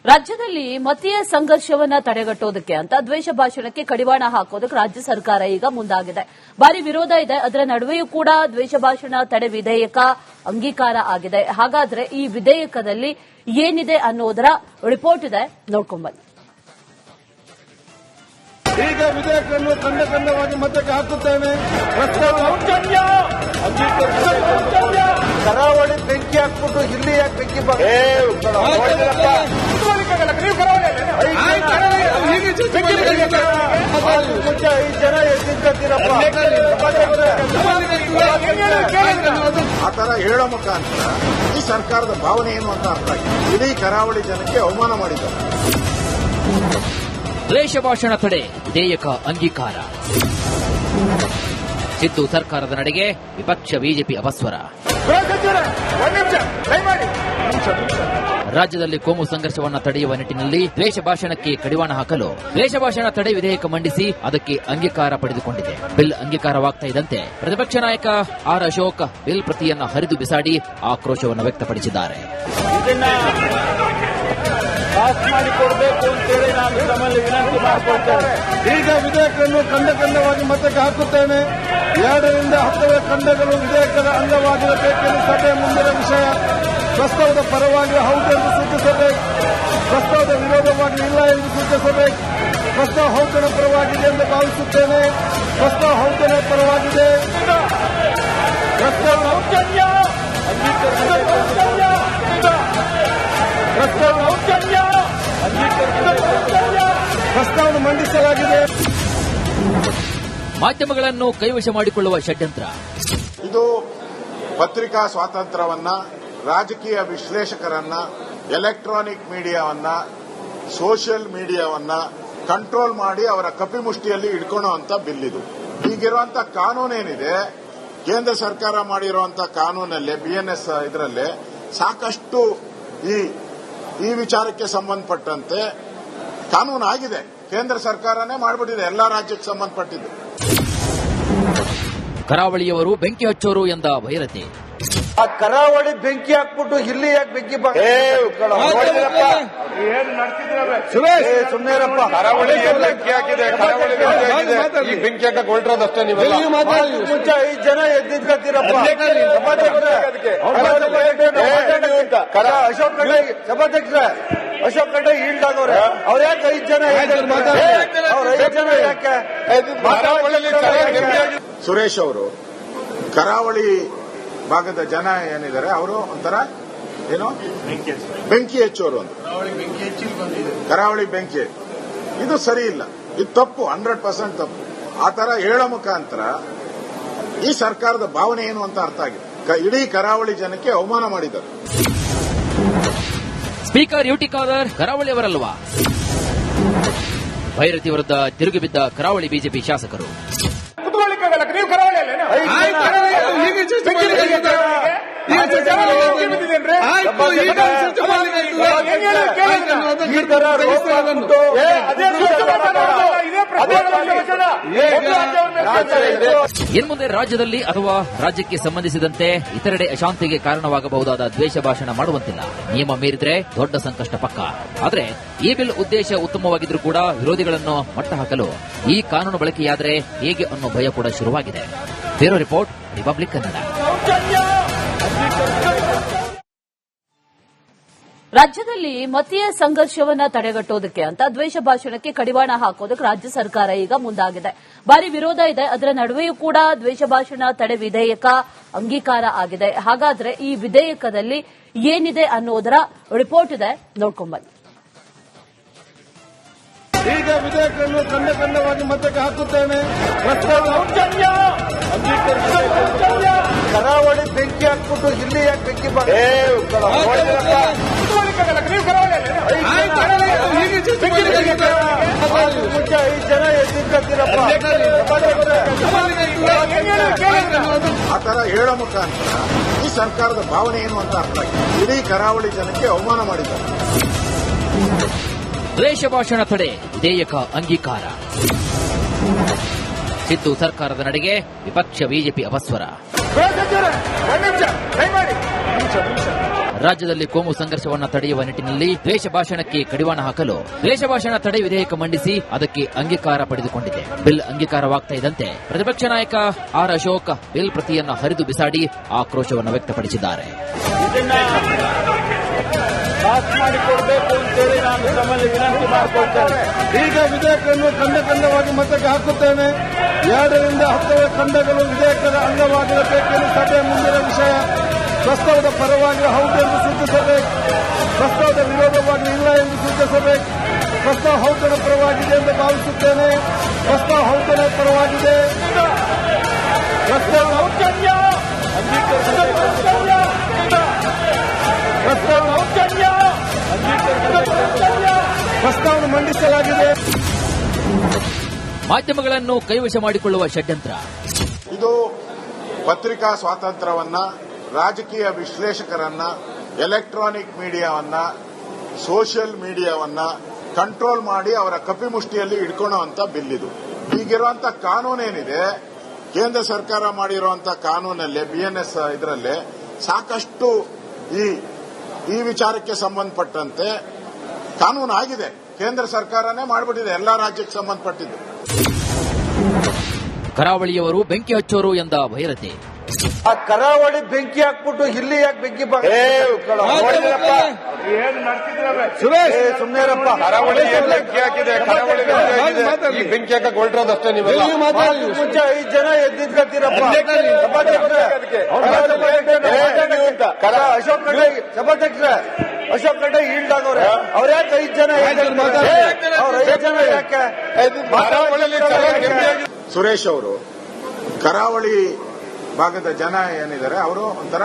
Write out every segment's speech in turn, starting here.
ರಾಜ್ಯದಲ್ಲಿ ಮತೀಯ ಸಂಘರ್ಷವನ್ನ ತಡೆಗಟ್ಟೋದಕ್ಕೆ ಅಂತ ದ್ವೇಷ ಭಾಷಣಕ್ಕೆ ಕಡಿವಾಣ ಹಾಕೋದಕ್ಕೆ ರಾಜ್ಯ ಸರ್ಕಾರ ಈಗ ಮುಂದಾಗಿದೆ. ಭಾರಿ ವಿರೋಧ ಇದೆ. ಅದರ ನಡುವೆಯೂ ಕೂಡ ದ್ವೇಷ ಭಾಷಣ ತಡೆ ವಿಧೇಯಕ ಅಂಗೀಕಾರ ಆಗಿದೆ. ಹಾಗಾದ್ರೆ ಈ ವಿಧೇಯಕದಲ್ಲಿ ಏನಿದೆ ಅನ್ನೋದರ ರಿಪೋರ್ಟ್ ಇದೆ, ನೋಡ್ಕೊಂಡ್ಬನ್ನಿ. ಈಗ ವಿಧೇಯಕವನ್ನು ಖಂಡವಾಗಿ ಮತಕ್ಕೆ ಹಾಕುತ್ತೇವೆ. ಕರಾವಳಿ ಬೆಂಕಿ ಹಾಕ್ಬಿಟ್ಟು ಇಲ್ಲಿ ಯಾಕೆ ಬೆಂಕಿ ಜನ ಎದ್ದಿರ್ತೀರಪ್ಪ ಆ ತರ ಹೇಳೋ ಮುಖಾಂತರ ಈ ಸರ್ಕಾರದ ಭಾವನೆ ಏನು ಅಂತ ಅರ್ಥ ಆಗಿದೆ. ಇಡೀ ಕರಾವಳಿ ಜನಕ್ಕೆ ಅವಮಾನ ಮಾಡಿದ್ದಾರೆ. ದ್ವೇಷ ಭಾಷಣ ತಡೆ ವಿಧೇಯಕ ಅಂಗೀಕಾರ. ಸಿದ್ದು ಸರ್ಕಾರದ ನಡೆಗೆ ವಿಪಕ್ಷ ಬಿಜೆಪಿ ಅಪಸ್ವರ. ರಾಜ್ಯದಲ್ಲಿ ಕೋಮು ಸಂಘರ್ಷವನ್ನ ತಡೆಯುವ ನಿಟ್ಟಿನಲ್ಲಿ ದ್ವೇಷ ಭಾಷಣಕ್ಕೆ ಕಡಿವಾಣ ಹಾಕಲು ದ್ವೇಷ ಭಾಷಣ ತಡೆ ವಿಧೇಯಕ ಮಂಡಿಸಿ ಅದಕ್ಕೆ ಅಂಗೀಕಾರ ಪಡೆದುಕೊಂಡಿದೆ. ಬಿಲ್ ಅಂಗೀಕಾರವಾಗ್ತಾ ಇದ್ದಂತೆ ಪ್ರತಿಪಕ್ಷ ನಾಯಕ ಆರ್ ಅಶೋಕ್ ಬಿಲ್ ಪ್ರತಿಯನ್ನ ಹರಿದು ಬಿಸಾಡಿ ಆಕ್ರೋಶವನ್ನು ವ್ಯಕ್ತಪಡಿಸಿದ್ದಾರೆ. ಪಾಸ್ ಮಾಡಿಕೊಡಬೇಕು ಅಂತೇಳಿ ನಾನು ತಮ್ಮಲ್ಲಿ ವಿನಂತಿ ಮಾಡಿಕೊಳ್ತೇವೆ. ಈಗ ವಿಧೇಯಕವನ್ನು ಖಂಡವಾಗಿ ಮತಕ್ಕೆ ಹಾಕುತ್ತೇನೆ. 2ರಿಂದ 10ರ ಖಂಡಗಳು ವಿಧೇಯಕದ ಅಂಗವಾಗಿರಬೇಕೆಂದು ಸಭೆಯ ಮುಂದಿನ ವಿಷಯ. ಪ್ರಸ್ತಾವದ ಪರವಾಗಿ ಹೌದು ಎಂದು ಸೂಚಿಸಬೇಕು. ಪ್ರಸ್ತಾವದ ವಿರೋಧವಾಗಿ ಇಲ್ಲ ಎಂದು ಸೂಚಿಸಬೇಕು. ಪ್ರಸ್ತಾವ ಹೌದನ ಪರವಾಗಿದೆ ಎಂದು ಭಾವಿಸುತ್ತೇನೆ. ಪ್ರಸ್ತಾವ ಹೌದನ ಪರವಾಗಿದೆ. ಪ್ರಸ್ತಾವನೆ ಮಂಡಿಸಲಾಗಿದೆ. ಮಾಧ್ಯಮಗಳನ್ನು ಕೈವಶ ಮಾಡಿಕೊಳ್ಳುವ ಷಡ್ಯಂತ್ರ. ಇದು ಪತ್ರಿಕಾ ಸ್ವಾತಂತ್ರ್ಯವನ್ನ, ರಾಜಕೀಯ ವಿಶ್ಲೇಷಕರನ್ನ, ಎಲೆಕ್ಟ್ರಾನಿಕ್ ಮೀಡಿಯಾವನ್ನ, ಸೋಷಿಯಲ್ ಮೀಡಿಯಾವನ್ನ ಕಂಟ್ರೋಲ್ ಮಾಡಿ ಅವರ ಕಪಿಮುಷ್ಟಿಯಲ್ಲಿ ಇಟ್ಕೊಳ್ಳುವಂತ ಬಿಲ್ ಇದು. ಈಗಿರುವಂತ ಕಾನೂನೇನಿದೆ, ಕೇಂದ್ರ ಸರ್ಕಾರ ಮಾಡಿರುವಂತ ಕಾನೂನಲ್ಲಿ ಬಿಎನ್ಎಸ್ ಇದರಲ್ಲಿ ಸಾಕಷ್ಟು ಈ ವಿಚಾರಕ್ಕೆ ಸಂಬಂಧಪಟ್ಟಂತೆ ಕಾನೂನು ಆಗಿದೆ. ಕೇಂದ್ರ ಸರ್ಕಾರನೇ ಮಾಡಿಬಿಟ್ಟಿದೆ ಎಲ್ಲಾ ರಾಜ್ಯಕ್ಕೆ ಸಂಬಂಧಪಟ್ಟಿದ್ದು. ಕರಾವಳಿಯವರು ಬೆಂಕಿ ಹಚ್ಚೋರು ಎಂದ ಭೈರತೆ. ಆ ಕರಾವಳಿ ಬೆಂಕಿ ಹಾಕ್ಬಿಟ್ಟು ಇಲ್ಲಿ ಯಾಕೆ ಬೆಂಕಿ ಸುಮ್ಮನೆರಪ್ಪ. ಕರಾವಳಿ ಬೆಂಕಿ ಹಾಕಿದೆ, ಈ ಬೆಂಕಿ ಹಾಕಕ್ಕೆ ಹೊರಟಿರೋದಷ್ಟೇ. ನೀವು ಮುಂಚೆ 5 ಜನ ಎದ್ದಿರ್ತೀರಪ್ಪ. ಅಶೋಕ್ ಖಂಡ್ರೆ ಈಲ್ಡ್ ಆಗೋರೆ. ಅವ್ರು ಯಾಕೆ 5 ಜನ ಯಾಕೆ? ಸುರೇಶ್ ಅವರು ಕರಾವಳಿ ಭಾಗದ ಜನ ಏನಿದ್ದಾರೆ ಅವರು ಒಂಥರ ಏನು ಬೆಂಕಿ ಹೆಚ್ಚೋರು ಅಂತ. ಕರಾವಳಿ ಬೆಂಕಿ ಇದು ಸರಿ ಇಲ್ಲ. ಇದು ತಪ್ಪು, 100% ತಪ್ಪು. ಆ ತರ ಹೇಳೋ ಮುಖಾಂತರ ಈ ಸರ್ಕಾರದ ಭಾವನೆ ಏನು ಅಂತ ಅರ್ಥ ಆಗಿದೆ. ಇಡೀ ಕರಾವಳಿ ಜನಕ್ಕೆ ಅವಮಾನ ಮಾಡಿದ್ದಾರೆ. ಸ್ಪೀಕರ್ ಯುಟಿ ಖಾದರ್ ಕರಾವಳಿಯವರಲ್ವಾ? ಭೈರತಿ ವಿರುದ್ಧ ತಿರುಗಿ ಬಿದ್ದ ಕರಾವಳಿ ಬಿಜೆಪಿ ಶಾಸಕರು. ಇನ್ಮುಂದೆ ರಾಜ್ಯದಲ್ಲಿ ಅಥವಾ ರಾಜ್ಯಕ್ಕೆ ಸಂಬಂಧಿಸಿದಂತೆ ಇತರೆಡೆ ಅಶಾಂತಿಗೆ ಕಾರಣವಾಗಬಹುದಾದ ದ್ವೇಷ ಭಾಷಣ ಮಾಡುವಂತಿಲ್ಲ. ನಿಯಮ ಮೀರಿದ್ರೆ ದೊಡ್ಡ ಸಂಕಷ್ಟ ಪಕ್ಕ. ಆದರೆ ಈ ಬಿಲ್ ಉದ್ದೇಶ ಉತ್ತಮವಾಗಿದ್ರೂ ಕೂಡ ವಿರೋಧಿಗಳನ್ನು ಮಟ್ಟ ಹಾಕಲು ಈ ಕಾನೂನು ಬಳಕೆಯಾದರೆ ಹೇಗೆ ಅನ್ನೋ ಭಯ ಕೂಡ ಶುರುವಾಗಿದೆ. Bureau report, republic Kannada. ರಾಜ್ಯದಲ್ಲಿ ಮತೀಯ ಸಂಘರ್ಷವನ್ನ ತಡೆಗಟ್ಟೋದಕ್ಕೆ ಅಂತ ದ್ವೇಷ ಭಾಷಣಕ್ಕೆ ಕಡಿವಾಣ ಹಾಕೋದಕ್ಕೆ ರಾಜ್ಯ ಸರ್ಕಾರ ಈಗ ಮುಂದಾಗಿದೆ. ಭಾರಿ ವಿರೋಧ ಇದೆ. ಅದರ ನಡುವೆಯೂ ಕೂಡ ದ್ವೇಷ ಭಾಷಣ ತಡೆ ವಿಧೇಯಕ ಅಂಗೀಕಾರ ಆಗಿದೆ. ಹಾಗಾದ್ರೆ ಈ ವಿಧೇಯಕದಲ್ಲಿ ಏನಿದೆ ಅನ್ನೋದರ ರಿಪೋರ್ಟ್ ಇದೆ, ನೋಡ್ಕೊಂಡ್ಬನ್ನಿ. ಈಗ ವಿಧೇಯಕವನ್ನು ಖಂಡವಾಗಿ ಮತಕ್ಕೆ ಹಾಕುತ್ತೇನೆ. ಕರಾವಳಿ ಬೆಂಕಿ ಹಾಕ್ಬಿಟ್ಟು ಇಲ್ಲಿ ಯಾಕೆ ಬೆಂಕಿ ಮುಂಚೆ 5 ಜನ ಎದ್ದಿರ್ತೀರಪ್ಪ. ಆ ತರ ಹೇಳೋ ಮುಖಾಂತರ ಈ ಸರ್ಕಾರದ ಭಾವನೆ ಏನು ಅಂತ ಅರ್ಥ ಆಗಿದೆ. ಇಡೀ ಕರಾವಳಿ ಜನಕ್ಕೆ ಅವಮಾನ ಮಾಡಿದ್ದಾರೆ. ದ್ವೇಷ ಭಾಷಣ ತಡೆ ವಿಧೇಯಕ ಅಂಗೀಕಾರ. ಸಿದ್ದು ಸರ್ಕಾರದ ನಡೆಗೆ ವಿಪಕ್ಷ ಬಿಜೆಪಿ ಅಪಸ್ವರ. ರಾಜ್ಯದಲ್ಲಿ ಕೋಮು ಸಂಘರ್ಷವನ್ನ ತಡೆಯುವ ನಿಟ್ಟಿನಲ್ಲಿ ದ್ವೇಷ ಭಾಷಣಕ್ಕೆ ಕಡಿವಾಣ ಹಾಕಲು ದ್ವೇಷ ಭಾಷಣ ತಡೆ ವಿಧೇಯಕ ಮಂಡಿಸಿ ಅದಕ್ಕೆ ಅಂಗೀಕಾರ ಪಡೆದುಕೊಂಡಿದೆ. ಬಿಲ್ ಅಂಗೀಕಾರವಾಗ್ತಾ ಇದ್ದಂತೆ ಪ್ರತಿಪಕ್ಷ ನಾಯಕ ಆರ್ ಅಶೋಕ್ ಬಿಲ್ ಪ್ರತಿಯನ್ನ ಹರಿದು ಬಿಸಾಡಿ ಆಕ್ರೋಶವನ್ನು ವ್ಯಕ್ತಪಡಿಸಿದ್ದಾರೆ. ಪಾಸ್ ಮಾಡಿಕೊಡಬೇಕು ಅಂತೇಳಿ ನಾನು ತಮ್ಮಲ್ಲಿ ವಿನಂತಿ ಮಾಡಿಕೊಳ್ತೇನೆ. ಈಗ ವಿಧೇಯಕವನ್ನು ಖಂಡವಾಗಿ ಮತಕ್ಕೆ ಹಾಕುತ್ತೇನೆ. 2 ರಿಂದ 10 ಖಂಡಗಳು ವಿಧೇಯಕದ ಅಂಗವಾಗಿರಬೇಕೆಂದು ಸಭೆಯ ಮುಂದಿನ ವಿಷಯ. ಪ್ರಸ್ತಾವದ ಪರವಾಗಿ ಹೌದು ಎಂದು ಸೂಚಿಸಬೇಕು, ಪ್ರಸ್ತಾವದ ವಿರೋಧವಾಗಿ ಇಲ್ಲ ಎಂದು ಸೂಚಿಸಬೇಕು. ಪ್ರಸ್ತಾವ ಹೌದನ ಪರವಾಗಿದೆ ಎಂದು ಭಾವಿಸುತ್ತೇನೆ. ಪ್ರಸ್ತಾವ ಹೌದನ ಪರವಾಗಿದೆ. ಪ್ರಸ್ತಾವ ಪ್ರಸ್ತಾವನೆ ಮಂಡಿಸಲಾಗಿದೆ. ಮಾಧ್ಯಮಗಳನ್ನು ಕೈವಶ ಮಾಡಿಕೊಳ್ಳುವ ಷಡ್ಯಂತ್ರ. ಇದು ಪತ್ರಿಕಾ ಸ್ವಾತಂತ್ರ್ಯವನ್ನ, ರಾಜಕೀಯ ವಿಶ್ಲೇಷಕರನ್ನ, ಎಲೆಕ್ಟ್ರಾನಿಕ್ ಮೀಡಿಯಾವನ್ನ, ಸೋಷಿಯಲ್ ಮೀಡಿಯಾವನ್ನ ಕಂಟ್ರೋಲ್ ಮಾಡಿ ಅವರ ಕಪಿಮುಷ್ಟಿಯಲ್ಲಿ ಇಟ್ಕೊಳ್ಳುವಂತ ಬಿಲ್ ಇದು. ಈಗಿರುವಂತ ಕಾನೂನೇನಿದೆ, ಕೇಂದ್ರ ಸರ್ಕಾರ ಮಾಡಿರುವಂತಹ ಕಾನೂನಲ್ಲಿ ಬಿಎನ್ಎಸ್ ಇದರಲ್ಲಿ ಸಾಕಷ್ಟು ಈ ವಿಚಾರಕ್ಕೆ ಸಂಬಂಧಪಟ್ಟಂತೆ ಕಾನೂನು ಆಗಿದೆ. ಕೇಂದ್ರ ಸರ್ಕಾರನೇ ಮಾಡಿಬಿಟ್ಟಿದೆ ಎಲ್ಲಾ ರಾಜ್ಯಕ್ಕೆ ಸಂಬಂಧಪಟ್ಟಿದ್ದು. ಕರಾವಳಿಯವರು ಬೆಂಕಿ ಹಚ್ಚೋರು ಎಂದ ಭೈರತೆ. ಆ ಕರಾವಳಿ ಬೆಂಕಿ ಹಾಕ್ಬಿಟ್ಟು ಇಲ್ಲಿ ಯಾಕೆ ಬೆಂಕಿ ಸುರೇಶ್ ಸುಮ್ಮನೆರಪ್ಪ. ಕರಾವಳಿ ಬೆಂಕಿ ಹಾಕಿದೆ, ಕರಾವಳಿ ಬೆಂಕಿ ಹಾಕಕ್ ಹೊರಟೋದಷ್ಟೇ. ನೀವು ಮುಂಚೆ 5 ಜನ ಎದ್ದಿದ್ಕತ್ತೀರಪ್ಪ. ಅಶೋಕ್ ಖಂಡ್ರೆ ಸಭಾಧ್ಯಕ್ಷರೇ, ಅಶೋಕ್ ಖಂಡ್ರೆ ಈಲ್ಡ್ ಆಗವ್ರೆ. ಅವ್ರ ಯಾಕೆ 5 ಜನ ಅವ್ರ 5 ಜನ ಯಾಕೆ? ಸುರೇಶ್ ಅವರು ಕರಾವಳಿ ಭಾಗದ ಜನ ಏನಿದ್ದಾರೆ ಅವರು ಒಂಥರ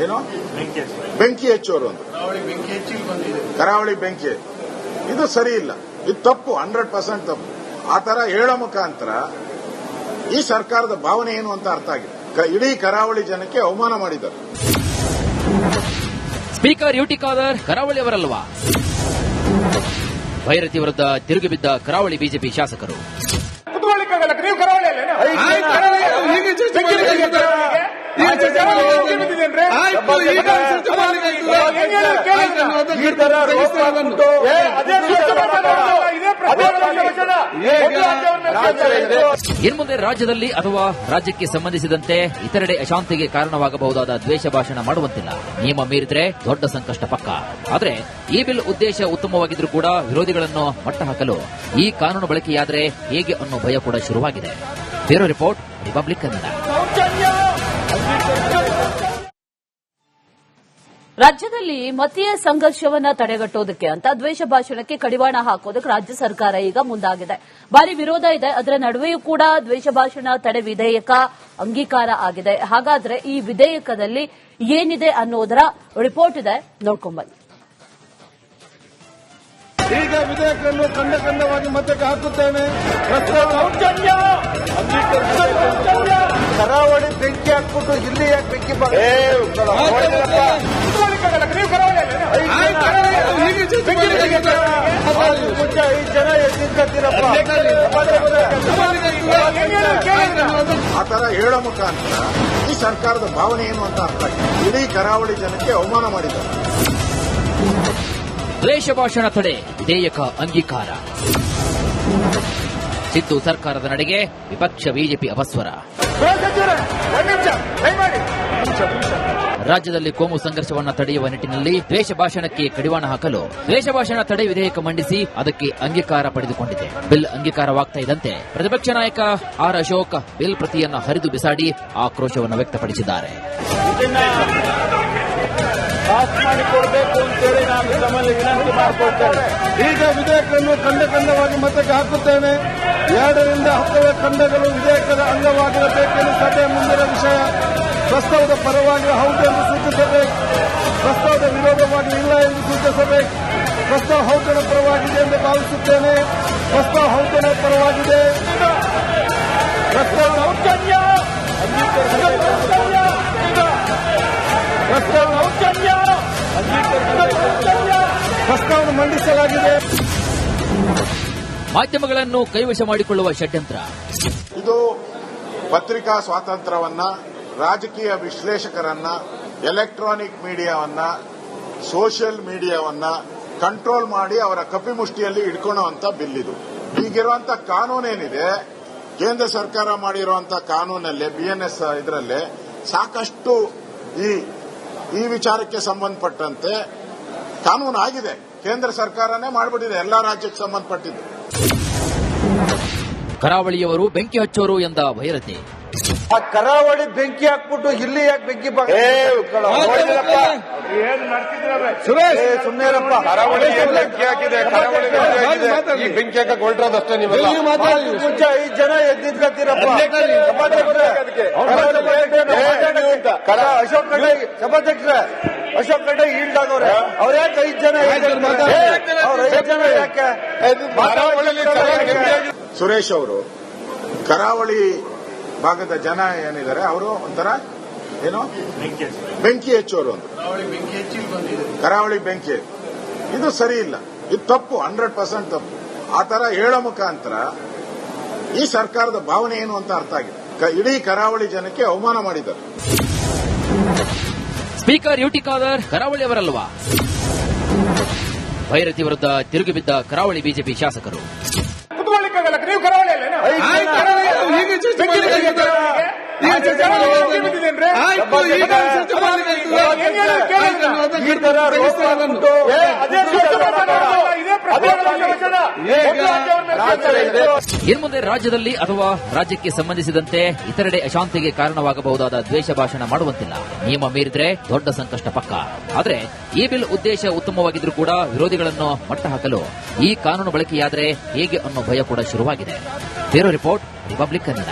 ಏನೋ ಬೆಂಕಿ ಹೆಚ್ಚೋರು ಅಂತ. ಕರಾವಳಿ ಬೆಂಕಿ ಇದು ಸರಿ ಇಲ್ಲ, ಇದು ತಪ್ಪು, 100% ತಪ್ಪು. ಆ ತರ ಹೇಳೋ ಮುಖಾಂತರ ಈ ಸರ್ಕಾರದ ಭಾವನೆ ಏನು ಅಂತ ಅರ್ಥ ಆಗಿದೆ. ಇಡೀ ಕರಾವಳಿ ಜನಕ್ಕೆ ಅವಮಾನ ಮಾಡಿದ್ದಾರೆ. ಸ್ಪೀಕರ್ ಯುಟಿ ಖಾದರ್ ಕರಾವಳಿಯವರಲ್ವಾ? ಭೈರತಿ ವಿರುದ್ಧ ತಿರುಗಿಬಿದ್ದ ಕರಾವಳಿ ಬಿಜೆಪಿ ಶಾಸಕರು. ನೀವು ಕರಾವಳಿಯಲ್ಲೇ ಇನ್ಮುಂದೆ ರಾಜ್ಯದಲ್ಲಿ ಅಥವಾ ರಾಜ್ಯಕ್ಕೆ ಸಂಬಂಧಿಸಿದಂತೆ ಇತರೆಡೆ ಅಶಾಂತಿಗೆ ಕಾರಣವಾಗಬಹುದಾದ ದ್ವೇಷ ಭಾಷಣ ಮಾಡುವಂತಿಲ್ಲ. ನಿಯಮ ಮೀರಿದ್ರೆ ದೊಡ್ಡ ಸಂಕಷ್ಟ ಪಕ್ಕ. ಆದರೆ ಈ ಬಿಲ್ ಉದ್ದೇಶ ಉತ್ತಮವಾಗಿದ್ರೂ ಕೂಡ ವಿರೋಧಿಗಳನ್ನು ಮಟ್ಟ ಹಾಕಲು ಈ ಕಾನೂನು ಬಳಕೆಯಾದರೆ ಹೇಗೆ ಅನ್ನೋ ಭಯ ಕೂಡ ಶುರುವಾಗಿದೆ. Bureau report, republic Kannada. ರಾಜ್ಯದಲ್ಲಿ ಮತೀಯ ಸಂಘರ್ಷವನ್ನ ತಡೆಗಟ್ಟೋದಕ್ಕೆ ಅಂತ ದ್ವೇಷ ಭಾಷಣಕ್ಕೆ ಕಡಿವಾಣ ಹಾಕೋದಕ್ಕೆ ರಾಜ್ಯ ಸರ್ಕಾರ ಈಗ ಮುಂದಾಗಿದೆ. ಭಾರಿ ವಿರೋಧ ಇದೆ. ಅದರ ನಡುವೆಯೂ ಕೂಡ ದ್ವೇಷ ಭಾಷಣ ತಡೆ ವಿಧೇಯಕ ಅಂಗೀಕಾರ ಆಗಿದೆ. ಹಾಗಾದ್ರೆ ಈ ವಿಧೇಯಕದಲ್ಲಿ ಏನಿದೆ ಅನ್ನೋದರ ರಿಪೋರ್ಟ್ ಇದೆ, ನೋಡ್ಕೊಂಡ್ಬನ್ನಿ. ಈಗ ವಿಧೇಯಕವನ್ನು ಖಂಡವಾಗಿ ಮತಕ್ಕೆ ಹಾಕುತ್ತೇನೆ. ಕರಾವಳಿ ಬೆಂಕಿ ಹಾಕ್ಬಿಟ್ಟು ಇಲ್ಲಿ ಯಾಕೆ ಬೆಂಕಿ ಮುಂಚೆ 5 ಜನ ಎದ್ದಿದ್ಕತ್ತೀರಪ್ಪ. ಆ ತರ ಹೇಳೋ ಮುಖಾಂತರ ಈ ಸರ್ಕಾರದ ಭಾವನೆ ಏನು ಅಂತ ಅರ್ಥ ಆಗಿದೆ. ಇಡೀ ಕರಾವಳಿ ಜನಕ್ಕೆ ಅವಮಾನ ಮಾಡಿದ್ದಾರೆ. ದ್ವೇಷ ಭಾಷಣ ತಡೆ ವಿಧೇಯಕ ಅಂಗೀಕಾರ. ಸಿದ್ದು ಸರ್ಕಾರದ ನಡೆಗೆ ವಿಪಕ್ಷ ಬಿಜೆಪಿ ಅಪಸ್ವರ. ರಾಜ್ಯದಲ್ಲಿ ಕೋಮು ಸಂಘರ್ಷವನ್ನ ತಡೆಯುವ ನಿಟ್ಟಿನಲ್ಲಿ ದ್ವೇಷ ಭಾಷಣಕ್ಕೆ ಕಡಿವಾಣ ಹಾಕಲು ದ್ವೇಷ ಭಾಷಣ ತಡೆ ವಿಧೇಯಕ ಮಂಡಿಸಿ ಅದಕ್ಕೆ ಅಂಗೀಕಾರ ಪಡೆದುಕೊಂಡಿದೆ. ಬಿಲ್ ಅಂಗೀಕಾರವಾಗ್ತಾ ಇದ್ದಂತೆ ಪ್ರತಿಪಕ್ಷ ನಾಯಕ ಆರ್ ಅಶೋಕ್ ಬಿಲ್ ಪ್ರತಿಯನ್ನ ಹರಿದು ಬಿಸಾಡಿ ಆಕ್ರೋಶವನ್ನು ವ್ಯಕ್ತಪಡಿಸಿದ್ದಾರೆ. ಪಾಸ್ ಮಾಡಿಕೊಡಬೇಕು ಅಂತೇಳಿ ನಾನು ತಮ್ಮಲ್ಲಿ ವಿನಂತಿ ಮಾಡಿಕೊಳ್ತೇನೆ. ಈಗ ವಿಧೇಯಕವನ್ನು ಖಂಡವಾಗಿ ಮತಕ್ಕೆ ಹಾಕುತ್ತೇನೆ. 2 ರಿಂದ 10 ಖಂಡಗಳು ವಿಧೇಯಕದ ಅಂಗವಾಗಿರಬೇಕೆಂದು ಸಭೆಯ ಮುಂದಿನ ವಿಷಯ. ಪ್ರಸ್ತಾವದ ಪರವಾಗಿ ಹೌದು ಎಂದು ಸೂಚಿಸಬೇಕು, ಪ್ರಸ್ತಾವದ ವಿರೋಧವಾಗಿ ಇಲ್ಲ ಎಂದು ಸೂಚಿಸಬೇಕು. ಪ್ರಸ್ತಾವ ಹೌದನ ಪರವಾಗಿದೆ ಎಂದು ಭಾವಿಸುತ್ತೇನೆ. ಪ್ರಸ್ತಾವ ಹೌದನ ಪರವಾಗಿದೆ. ಪ್ರಸ್ತಾವ ಪ್ರಸ್ತಾವನೆ ಮಂಡಿಸಲಾಗಿದೆ. ಮಾಧ್ಯಮಗಳನ್ನು ಕೈವಶ ಮಾಡಿಕೊಳ್ಳುವ ಷಡ್ಯಂತ್ರ. ಇದು ಪತ್ರಿಕಾ ಸ್ವಾತಂತ್ರ್ಯವನ್ನ, ರಾಜಕೀಯ ವಿಶ್ಲೇಷಕರನ್ನ, ಎಲೆಕ್ಟ್ರಾನಿಕ್ ಮೀಡಿಯಾವನ್ನ, ಸೋಷಿಯಲ್ ಮೀಡಿಯಾವನ್ನ ಕಂಟ್ರೋಲ್ ಮಾಡಿ ಅವರ ಕಪಿಮುಷ್ಟಿಯಲ್ಲಿ ಇಟ್ಕೊಳ್ಳುವಂತ ಬಿಲ್ ಇದು. ಈಗಿರುವಂತ ಕಾನೂನೇನಿದೆ, ಕೇಂದ್ರ ಸರ್ಕಾರ ಮಾಡಿರುವಂತಹ ಕಾನೂನಲ್ಲಿ BNS ಇದರಲ್ಲಿ ಸಾಕಷ್ಟು ಈ ವಿಚಾರಕ್ಕೆ ಸಂಬಂಧಪಟ್ಟಂತೆ ಕಾನೂನು ಆಗಿದೆ. ಕೇಂದ್ರ ಸರ್ಕಾರನೇ ಮಾಡಿಬಿಟ್ಟಿದೆ ಎಲ್ಲಾ ರಾಜ್ಯಕ್ಕೆ ಸಂಬಂಧಪಟ್ಟಿದ್ದು. ಕರಾವಳಿಯವರು ಬೆಂಕಿ ಹಚ್ಚೋರು ಎಂದ ಭೈರತಿ. ಆ ಕರಾವಳಿ ಬೆಂಕಿ ಹಾಕ್ಬಿಟ್ಟು ಇಲ್ಲಿ ಯಾಕೆ ಬೆಂಕಿ ಸುಮ್ಮನೆರಪ್ಪ. ಕರಾವಳಿ ಬೆಂಕಿ ಹಾಕಿದೆ, ಕರಾವಳಿ ಈ ಬೆಂಕಿ ಹಾಕಕ್ಕೆ ಹೊರಟೋದಷ್ಟೇ. ನೀವು ಮುಂಚೆ 5 ಜನ ಎದ್ದಿದ್ರಪ್ಪ. ಅಶೋಕ್ ಖಂಡ್ರೆ ಈಲ್ಡ್ ಆಗೋರೆ. ಅವ್ರ ಯಾಕೆ 5 ಜನ ಯಾಕೆ? ಸುರೇಶ್ ಅವರು ಕರಾವಳಿ ಭಾಗದ ಜನ ಏನಿದ್ದಾರೆ ಅವರು ಒಂಥರ ಬೆಂಕಿ ಹೆಚ್ಚೋರು ಅಂತ. ಕರಾವಳಿ ಬೆಂಕಿ ಇದು ಸರಿ ಇಲ್ಲ, ಇದು ತಪ್ಪು, 100% ತಪ್ಪು. ಆ ತರ ಹೇಳೋ ಮುಖಾಂತರ ಈ ಸರ್ಕಾರದ ಭಾವನೆ ಏನು ಅಂತ ಅರ್ಥ ಆಗಿದೆ. ಇಡೀ ಕರಾವಳಿ ಜನಕ್ಕೆ ಅವಮಾನ ಮಾಡಿದ್ದಾರೆ. ಸ್ಪೀಕರ್ ಯುಟಿ ಖಾದರ್ ಕರಾವಳಿಯವರಲ್ವಾ? ಭೈರತಿ ವಿರುದ್ಧ ತಿರುಗಿಬಿದ್ದ ಕರಾವಳಿ ಬಿಜೆಪಿ ಶಾಸಕರು. ನೀವು ಕರಾವಳಿ ಇನ್ಮುಂದೆ ರಾಜ್ಯದಲ್ಲಿ ಅಥವಾ ರಾಜ್ಯಕ್ಕೆ ಸಂಬಂಧಿಸಿದಂತೆ ಇತರೆಡೆ ಅಶಾಂತಿಗೆ ಕಾರಣವಾಗಬಹುದಾದ ದ್ವೇಷ ಭಾಷಣ ಮಾಡುವಂತಿಲ್ಲ. ನಿಯಮ ಮೀರಿದ್ರೆ ದೊಡ್ಡ ಸಂಕಷ್ಟ ಪಕ್ಕ. ಆದರೆ ಈ ಬಿಲ್ ಉದ್ದೇಶ ಉತ್ತಮವಾಗಿದ್ರೂ ಕೂಡ ವಿರೋಧಿಗಳನ್ನು ಮಟ್ಟ ಹಾಕಲು ಈ ಕಾನೂನು ಬಳಕೆಯಾದರೆ ಹೇಗೆ ಅನ್ನೋ ಭಯ ಕೂಡ ಶುರುವಾಗಿದೆ. Bureau report, republic Kannada.